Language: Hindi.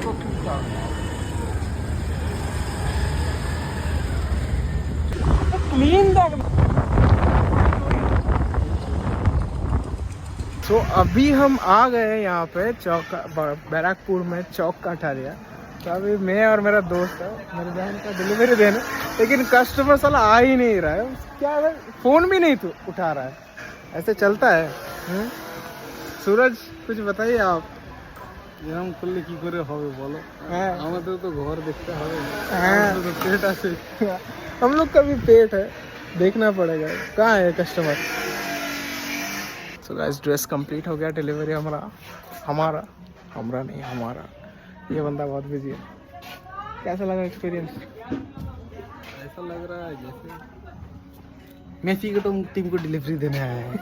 तो ठीक ठाक क्लीन था। तो अभी हम आ गए यहाँ पे चौक बैराकपुर में चौक का अठारिया। तो अभी मैं और मेरा दोस्त है, मेरी बहन का डिलीवरी देने, लेकिन कस्टमर साला आ ही नहीं रहा है। क्या है, फोन भी नहीं तो उठा रहा है। ऐसे चलता है। सूरज कुछ बताइए आप। এরকম করলে কি করে হবে বলো? হ্যাঁ আমাদের তো ঘর দেখতে হবে, হ্যাঁ আমাদের তো পেট আছে। हम लोग का भी पेट है, देखना पड़ेगा। कहाँ है customer? So guys dress complete हो गया, डिलीवरी हमारा हमारा हमारा नहीं हमारा। ये बंदा बहुत बिजी है। कैसा लगा एक्सपीरियंस? ऐसा लग रहा है जैसे मेसी को टीम को डिलीवरी देने आया है।